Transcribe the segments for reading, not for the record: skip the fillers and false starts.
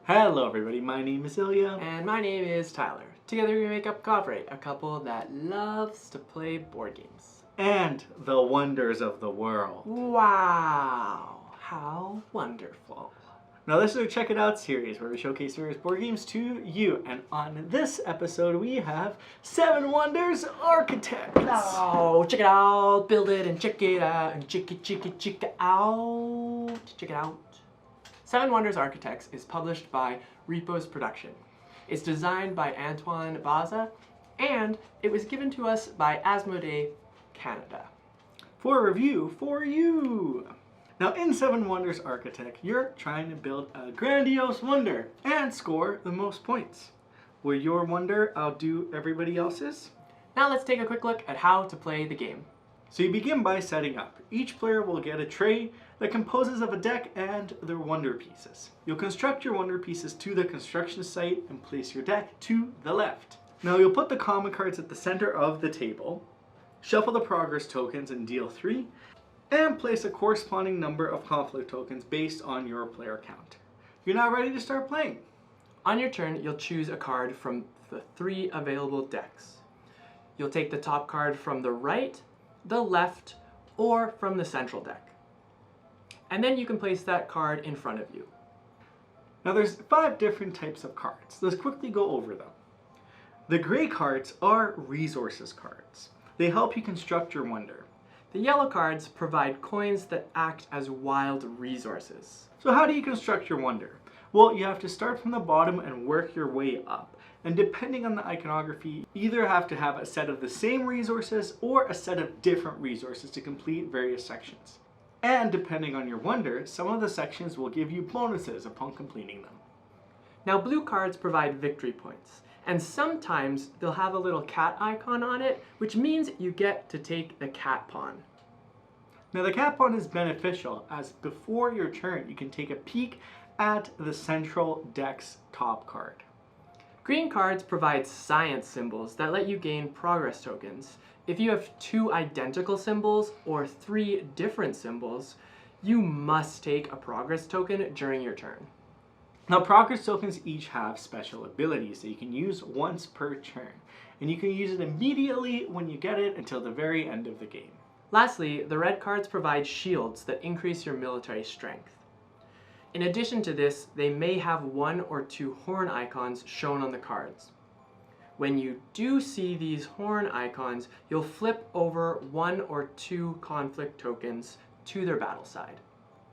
Hello everybody, my name is Ilya. And my name is Tyler. Together we make up Kovray, a couple that loves to play board games. And the wonders of the world. Wow, how wonderful. Now this is our Check It Out series where we showcase various board games to you. And on this episode we have 7 Wonders Architects. Oh, check it out, build it and check it out, and check it out. Check it out. 7 Wonders Architects is published by Repos Production. It's designed by Antoine Baza, and it was given to us by Asmodee Canada. For a review for you. Now in 7 Wonders Architect, you're trying to build a grandiose wonder and score the most points. Will your wonder outdo everybody else's? Now let's take a quick look at how to play the game. So you begin by setting up. Each player will get a tray that composes of a deck and their wonder pieces. You'll construct your wonder pieces to the construction site and place your deck to the left. Now you'll put the common cards at the center of the table, shuffle the progress tokens and deal 3, and place a corresponding number of conflict tokens based on your player count. You're now ready to start playing. On your turn, you'll choose a card from the 3 available decks. You'll take the top card from the right, the left, or from the central deck. And then you can place that card in front of you. Now there's 5 different types of cards. Let's quickly go over them. The gray cards are resources cards. They help you construct your wonder. The yellow cards provide coins that act as wild resources. So how do you construct your wonder? Well, you have to start from the bottom and work your way up. And depending on the iconography, you either have to have a set of the same resources or a set of different resources to complete various sections. And depending on your wonder, some of the sections will give you bonuses upon completing them. Now blue cards provide victory points, and sometimes they'll have a little cat icon on it, which means you get to take the cat pawn. Now the cat pawn is beneficial, as before your turn you can take a peek at the central deck's top card. Green cards provide science symbols that let you gain progress tokens. If you have 2 identical symbols or 3 different symbols, you must take a progress token during your turn. Now progress tokens each have special abilities that you can use once per turn, and you can use it immediately when you get it until the very end of the game. Lastly, the red cards provide shields that increase your military strength. In addition to this, they may have 1 or 2 horn icons shown on the cards. When you do see these horn icons, you'll flip over 1 or 2 conflict tokens to their battle side.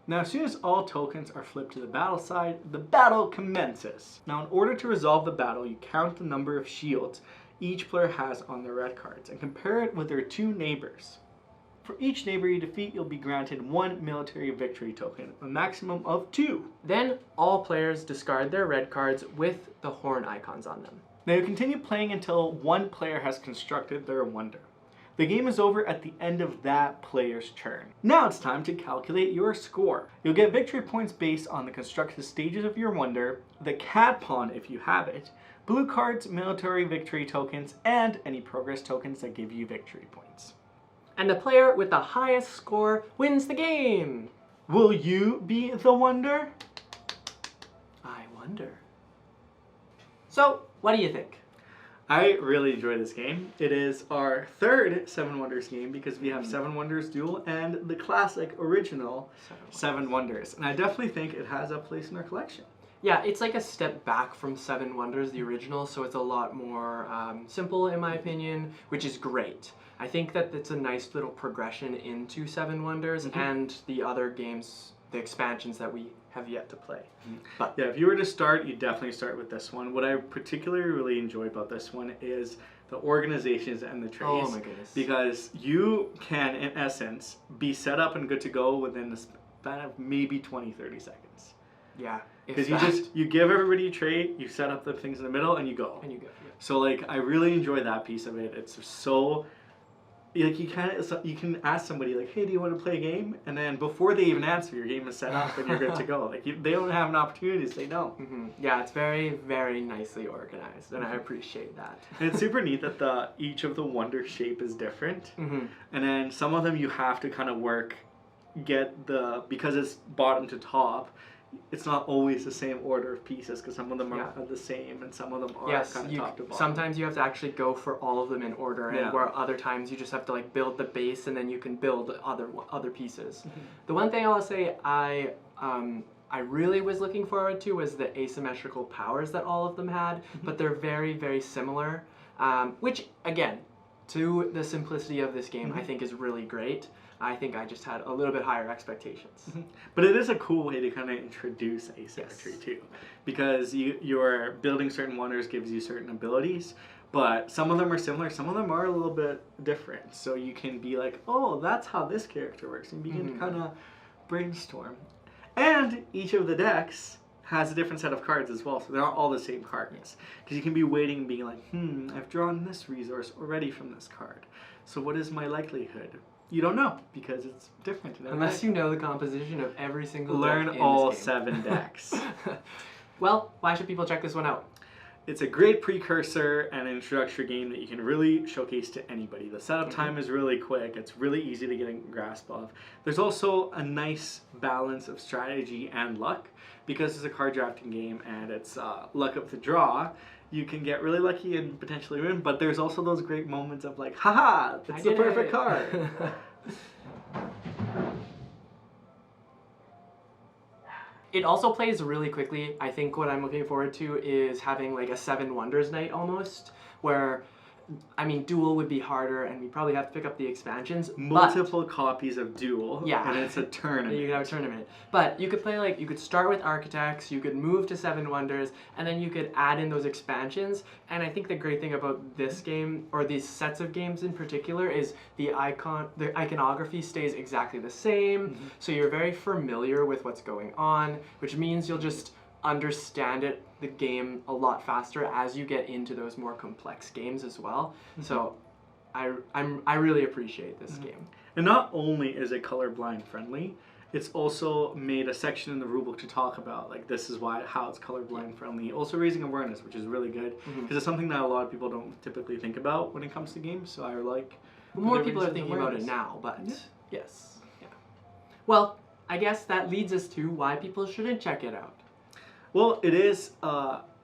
Now as soon as all tokens are flipped to the battle side, the battle commences. Now in order to resolve the battle, you count the number of shields each player has on their red cards and compare it with their 2 neighbors. For each neighbor you defeat, you'll be granted 1 military victory token, a maximum of 2. Then all players discard their red cards with the horn icons on them. Now you continue playing until 1 player has constructed their wonder. The game is over at the end of that player's turn. Now it's time to calculate your score. You'll get victory points based on the construction stages of your wonder, the cat pawn if you have it, blue cards, military victory tokens, and any progress tokens that give you victory points. And the player with the highest score wins the game! Will you be the wonder? I wonder. So, what do you think? I really enjoy this game. It is our 3rd 7 Wonders game because we have 7 Wonders Duel and the classic original 7 Wonders. And I definitely think it has a place in our collection. Yeah, it's like a step back from 7 Wonders, the original, so it's a lot more simple in my opinion, which is great. I think that it's a nice little progression into 7 Wonders and the other games, the expansions that we have yet to play. But yeah, if you were to start, you definitely start with this one. What I particularly really enjoy about this one is the organizations and the trays. oh my goodness. Because you can, in essence, be set up and good to go within the span of maybe 20-30 seconds. Yeah. Because you give everybody a tray, you set up the things in the middle, and you go. And you go, yeah. So like, I really enjoy that piece of it. It's so, like you can ask somebody like, hey, do you want to play a game? And then before they even answer, your game is set up and you're good to go. Like they don't have an opportunity to say no. Yeah, it's very, very nicely organized, and I appreciate that. And it's super neat that each of the wonder shape is different. And then some of them you have to kind of because it's bottom to top, it's not always the same order of pieces because some of them are Yeah. the same and some of them are Yes, kind of top to bottom. sometimes you have to actually go for all of them in order, and Yeah. where other times you just have to like build the base and then you can build other pieces. The one thing I'll say I really was looking forward to was the asymmetrical powers that all of them had, but they're very, very similar, which again, to the simplicity of this game, I think is really great. I think I just had a little bit higher expectations. But it is a cool way to kind of introduce asymmetry too, because you're building certain wonders gives you certain abilities, but some of them are similar, some of them are a little bit different. So you can be like, oh, that's how this character works, and begin to kind of brainstorm. And each of the decks has a different set of cards as well, so they're not all the same cards. Because you can be waiting and being like, I've drawn this resource already from this card, so what is my likelihood? You don't know, because it's different. Unless you know the composition of every single Learn deck in all this game. 7 decks. Well, why should people check this one out? It's a great precursor and introductory game that you can really showcase to anybody. The setup time is really quick. It's really easy to get a grasp of. There's also a nice balance of strategy and luck. Because it's a card drafting game and it's luck of the draw, you can get really lucky and potentially win, but there's also those great moments of like, haha, it's the perfect card. It also plays really quickly. I think what I'm looking forward to is having like a 7 Wonders night almost, where, I mean, Duel would be harder and we probably have to pick up the expansions. Multiple copies of Duel, yeah, and it's a tournament. You could have a tournament. But you could play like, you could start with Architects, you could move to 7 Wonders, and then you could add in those expansions. And I think the great thing about this game, or these sets of games in particular, is the iconography stays exactly the same. So you're very familiar with what's going on, which means you'll just understand the game a lot faster as you get into those more complex games as well. So I really appreciate this game. And not only is it colorblind friendly, it's also made a section in the rulebook to talk about like this is how it's colorblind friendly. Also raising awareness, which is really good because it's something that a lot of people don't typically think about when it comes to games. So I like more people are thinking about it now, but yes. Yeah. Well, I guess that leads us to why people shouldn't check it out. Well, it is,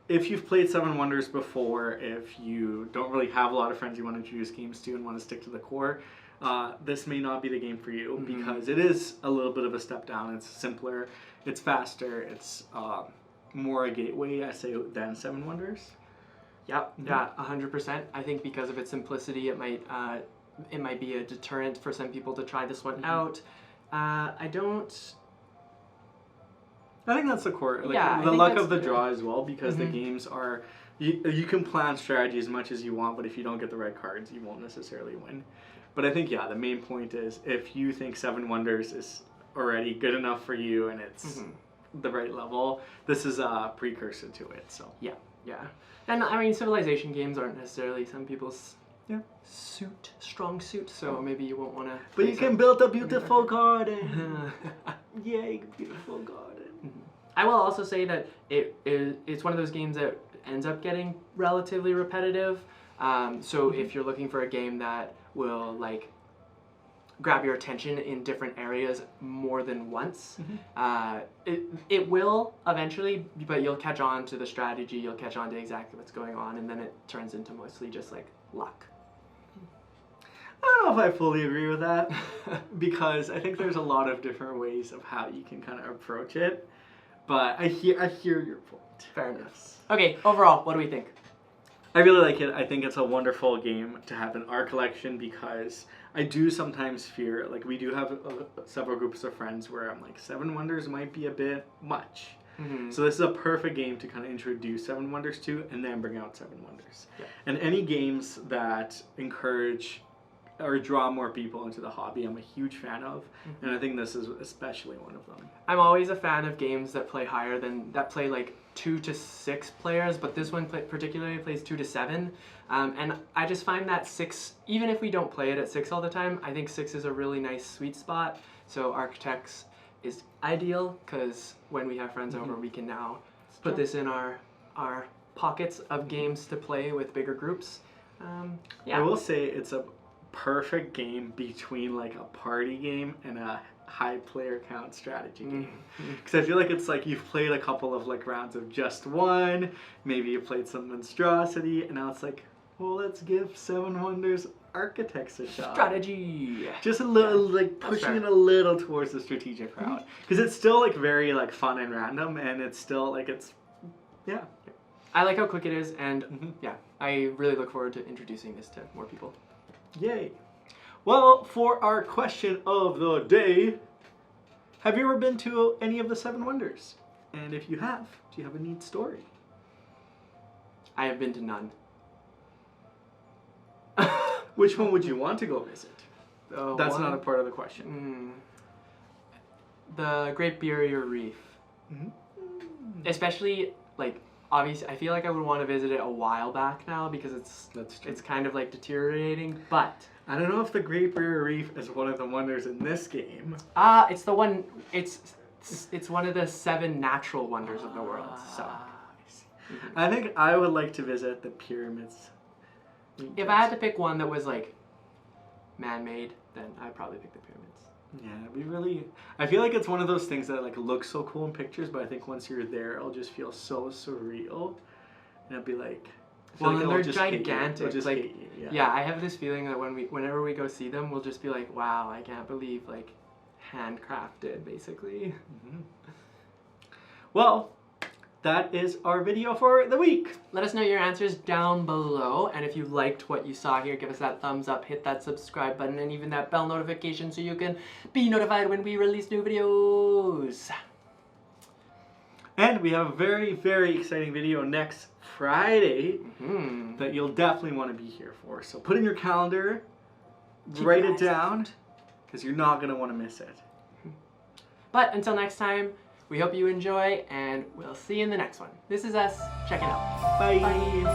if you've played 7 Wonders before, if you don't really have a lot of friends you want to introduce games to and want to stick to the core, this may not be the game for you because it is a little bit of a step down. It's simpler, it's faster, it's more a gateway, I say, than 7 Wonders. Yep, yeah, 100%. I think because of its simplicity, it might be a deterrent for some people to try this one out. I think that's the core. Like, yeah, the luck of the draw as well, because the games are, you can plan strategy as much as you want, but if you don't get the right cards, you won't necessarily win. But I think, yeah, the main point is if you think 7 Wonders is already good enough for you and it's the right level, this is a precursor to it. So yeah. And I mean, Civilization games aren't necessarily some people's strong suit, so maybe you won't want to. But you can build a beautiful garden. Yay, beautiful garden. I will also say that it's one of those games that ends up getting relatively repetitive. So if you're looking for a game that will like grab your attention in different areas more than once, it will eventually, but you'll catch on to the strategy, you'll catch on to exactly what's going on, and then it turns into mostly just like luck. I don't know if I fully agree with that because I think there's a lot of different ways of how you can kind of approach it. But I hear your point. Fair enough. Okay, overall, what do we think? I really like it. I think it's a wonderful game to have in our collection because I do sometimes fear, like we do have several groups of friends where I'm like, 7 Wonders might be a bit much. So this is a perfect game to kind of introduce 7 Wonders to and then bring out 7 Wonders. Yeah. And any games that encourage or draw more people into the hobby, I'm a huge fan of, and I think this is especially one of them. I'm always a fan of games that play that play like 2 to 6 players, but this one particularly plays 2 to 7, and I just find that 6, even if we don't play it at 6 all the time, I think 6 is a really nice sweet spot. So Architects is ideal because when we have friends over, we can now put this in our pockets of games to play with bigger groups. I will say it's a perfect game between like a party game and a high player count strategy game. Because I feel like it's like you've played a couple of like rounds of just one, maybe you played some monstrosity, and now it's like, well, let's give Seven Wonders Architects a shot. Strategy. Just a little, like pushing it a little towards the strategic route. Because it's still like very like fun and random, and it's still like yeah. I like how quick it is, and yeah, I really look forward to introducing this to more people. Yay. Well, for our question of the day, have you ever been to any of the Seven Wonders? And if you have, do you have a neat story? I have been to none. Which one would you want to go visit? That's one? not a part of the question. The Great Barrier Reef. Especially, like, obviously, I feel like I would want to visit it a while back now because it's kind of like deteriorating, but... I don't know if the Great Barrier Reef is one of the wonders in this game. It's the one, it's one of the 7 natural wonders of the world, so... I see. I think I would like to visit the pyramids. If I had to pick one that was like man-made, then I'd probably pick the pyramids. Yeah, it'd be really... I feel like it's one of those things that like looks so cool in pictures, but I think once you're there, it'll just feel so surreal. And it'll be like... Well, like and they're gigantic. Like, yeah, I have this feeling that whenever we go see them, we'll just be like, wow, I can't believe, like, handcrafted, basically. Well, that is our video for the week. Let us know your answers down below, and if you liked what you saw here, give us that thumbs up, hit that subscribe button, and even that bell notification so you can be notified when we release new videos. And we have a very, very exciting video next Friday that you'll definitely want to be here for. So put in your calendar, write it down, because you're not going to want to miss it. But until next time, we hope you enjoy, and we'll see you in the next one. This is us checking out. Bye. Bye.